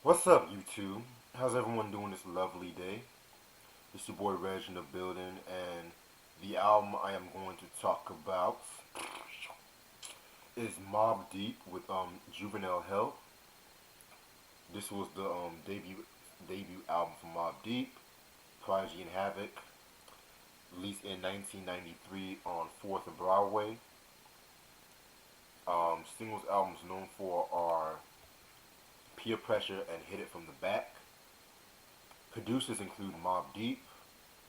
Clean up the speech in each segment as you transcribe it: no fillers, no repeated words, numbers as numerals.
What's up, YouTube? How's everyone doing this lovely day? It's your boy Reg in the building, and the album I am going to talk about is Mobb Deep with Juvenile Hell. This was the debut album from Mobb Deep, Prodigy and Havoc, released in 1993 on 4th and Broadway. Singles albums known for are Peer Pressure and Hit It From the Back. Producers include Mobb Deep,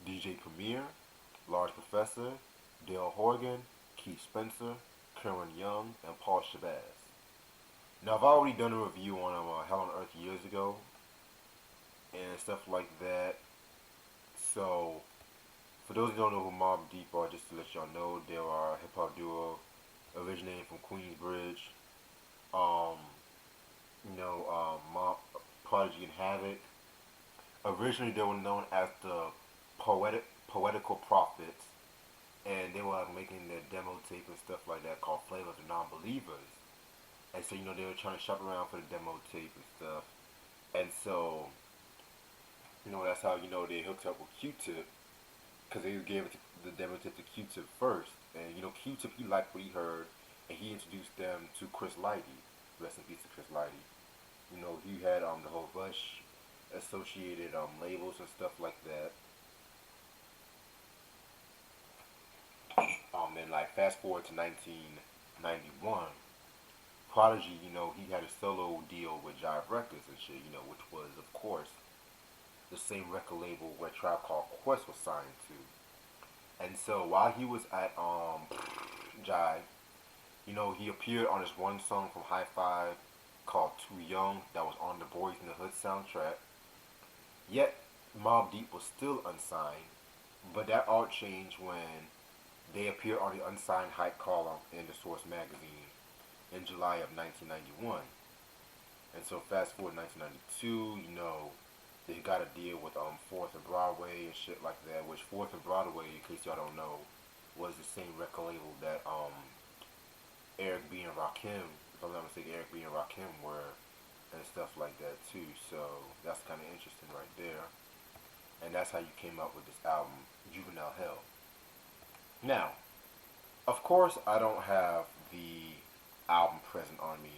DJ Premier, Large Professor, Dale Horgan, Keith Spencer, Karen Young, and Paul Shabazz. Now, I've already done a review on Hell on Earth years ago and stuff like that. So, for those who don't know who Mobb Deep are, just to let y'all know, they are a hip hop duo originating from Queensbridge. Um, Mob, Prodigy and Havoc. Originally, they were known as the Poetical Prophets, and they were making their demo tape and stuff like that called Flavor of the Non-Believers. And so, they were trying to shop around for the demo tape and stuff. And so, that's how, they hooked up with Q-Tip, because they gave the demo tape to Q-Tip first. And, Q-Tip, he liked what he heard, and he introduced them to Chris Lighty. Rest in peace to Chris Lighty. He had the whole Rush associated labels and stuff like that. Then like fast forward to 1991, Prodigy, he had a solo deal with Jive Records and shit, which was of course the same record label where Tribe Called Quest was signed to. And so while he was at Jive, he appeared on this one song from High Five called Too Young that was on the Boys in the Hood soundtrack. Yet Mobb Deep was still unsigned, but that all changed when they appeared on the unsigned hype column in the Source magazine in July of 1991. And so fast forward to 1992, they got a deal with 4th and Broadway and shit like that, which 4th and Broadway, in case y'all don't know, was the same record label that Eric B and Rakim, if I'm not mistaken, Eric B and Rakim were, and stuff like that too. So that's kind of interesting right there. And that's how you came up with this album, Juvenile Hell. Now, of course, I don't have the album present on me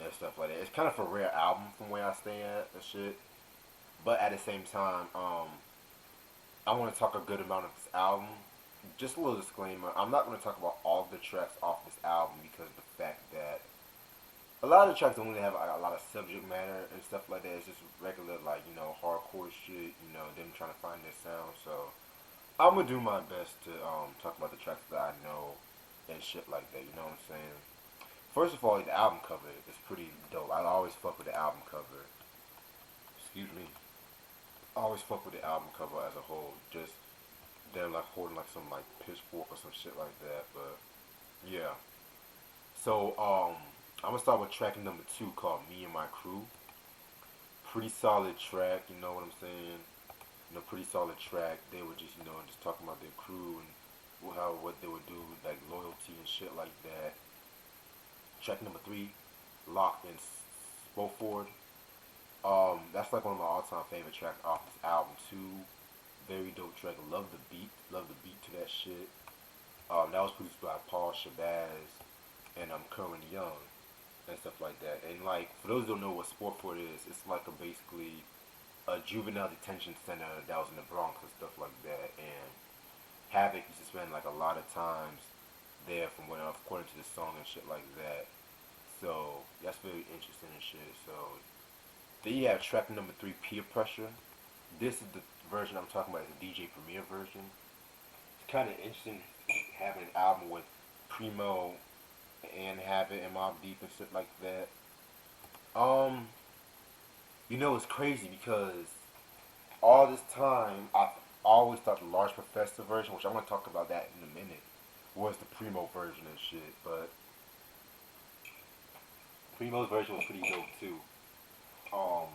and stuff like that. It's kind of a rare album from where I stay at and shit. But at the same time, I want to talk a good amount of this album. Just a little disclaimer: I'm not going to talk about all of the tracks off this album because of the fact that a lot of the tracks don't really have a lot of subject matter and stuff like that. It's just regular, like, hardcore shit, them trying to find their sound. So I'm gonna do my best to talk about the tracks that I know and shit like that. You know what I'm saying? First of all, the album cover is pretty dope. I always fuck with the album cover. Excuse me. I always fuck with the album cover as a whole. Just them like holding like some like pitchfork or some shit like that. But yeah. So I'm gonna start with track number 2 called "Me and My Crew." Pretty solid track. You know what I'm saying? Pretty solid track. They were just, just talking about their crew and what they would do, like loyalty and shit like that. Track number 3, Locked and Spoford. That's like one of my all-time favorite tracks off this album too. Very dope track. Love the beat to that shit. That was produced by Paul Shabazz and Curran Young and stuff like that. And like for those who don't know what Spoford is, it's like basically a juvenile detention center that was in the Bronx and stuff like that. And Havoc used to spend like a lot of times there from what according to the song and shit like that. So that's very interesting and shit. So then you have track number 3, Peer Pressure. This is the version I'm talking about, is the DJ Premier version. It's kind of interesting having an album with Primo and Havoc and Mobb Deep and shit like that. Um, it's crazy because all this time I always thought the Large Professor version, which I'm gonna talk about that in a minute, was the Primo version and shit. But Primo's version was pretty dope too. Um,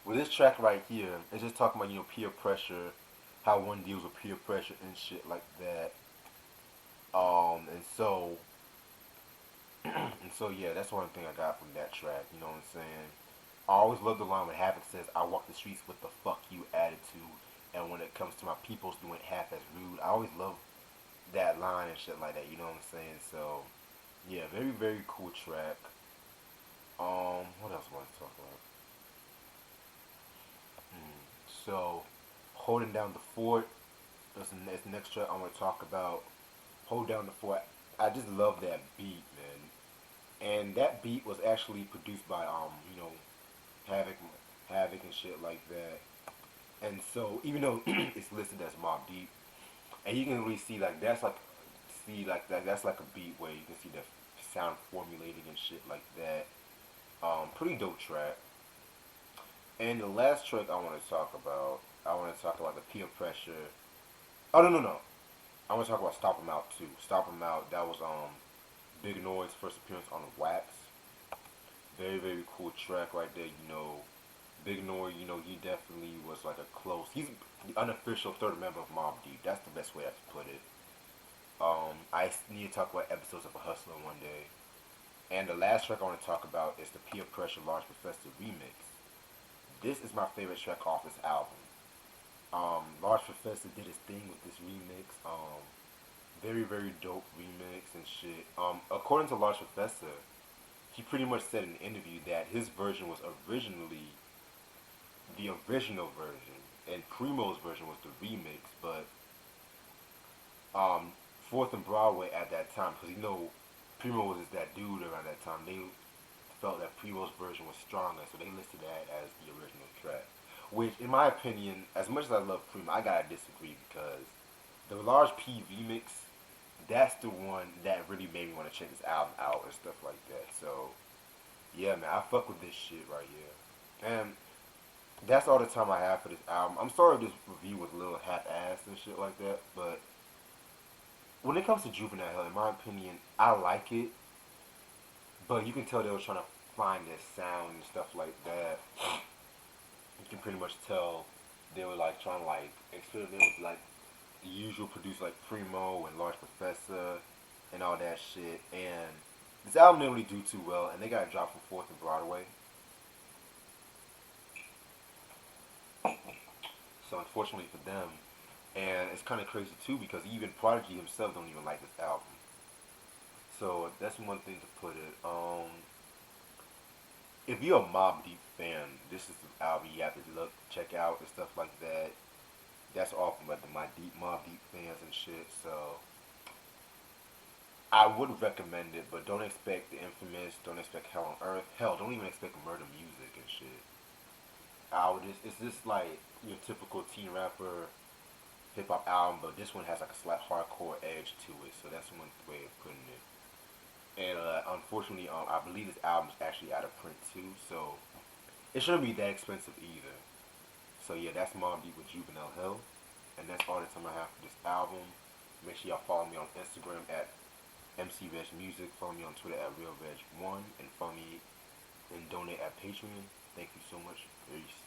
with this track right here, it's just talking about peer pressure, how one deals with peer pressure and shit like that. And so yeah, that's one thing I got from that track. You know what I'm saying? I always love the line when Havoc says, "I walk the streets with the fuck you attitude," and when it comes to my peoples doing half as rude, I always love that line and shit like that. You know what I'm saying? So yeah, very very cool track. What else I want to talk about? So, holding down the fort. That's the next track I want to talk about. Hold down the fort. I just love that beat, man. And that beat was actually produced by Havoc, Havoc and shit like that. And so even though it's listed as Mobb Deep, and you can really see like that's like a beat where you can see the sound formulating and shit like that. Pretty dope track. And the last track I want to talk about the peer pressure. Oh no. I want to talk about Stop 'Em Out too. Stop 'Em Out. That was Big Noise first appearance on Wax. Very very cool track right there. Big Noise. He definitely was like a close. He's the unofficial third member of Mobb Deep. That's the best way I can put it. I need to talk about episodes of A Hustler one day. And the last track I want to talk about is the Peer Pressure Large Professor remix. This is my favorite track off this album. Large Professor did his thing with this remix. Very very dope remix and shit. According to Large Professor, he pretty much said in an interview that his version was originally the original version, and Primo's version was the remix. But Fourth and Broadway at that time, because Primo was just that dude around that time. They felt that Primo's version was stronger, so they listed that as the original track. Which, in my opinion, as much as I love Primo, I gotta disagree because the Large P remix, that's the one that really made me want to check this album out and stuff like that. So, yeah, man, I fuck with this shit right here. And that's all the time I have for this album. I'm sorry if this review was a little half-assed and shit like that, but when it comes to Juvenile Hell, in my opinion, I like it, but you can tell they were trying to find their sound and stuff like that. You can pretty much tell they were like trying to like experiment with like the usual producers like Primo and Large Professor and all that shit. And this album didn't really do too well, and they got dropped from Fourth and Broadway. So unfortunately for them, and it's kind of crazy too because even Prodigy himself don't even like this album. So that's one thing to put it. If you're a Mobb Deep fan, this is the album you have to look, check out, and stuff like that. That's all from like my deep Mobb Deep fans and shit. So I would recommend it, but don't expect the infamous. Don't expect Hell on Earth. Hell, don't even expect Murder Music and shit. It's just like your typical teen rapper hip hop album, but this one has like a slight hardcore edge to it. So that's one way of putting it. And unfortunately, I believe this album is actually out of print too, so it shouldn't be that expensive either. So yeah, that's Mobb Deep with Juvenile Hill, and that's all the time I have for this album. Make sure y'all follow me on Instagram at MCRegMusic, follow me on Twitter at RealReg1, and follow me and donate at Patreon. Thank you so much. Peace.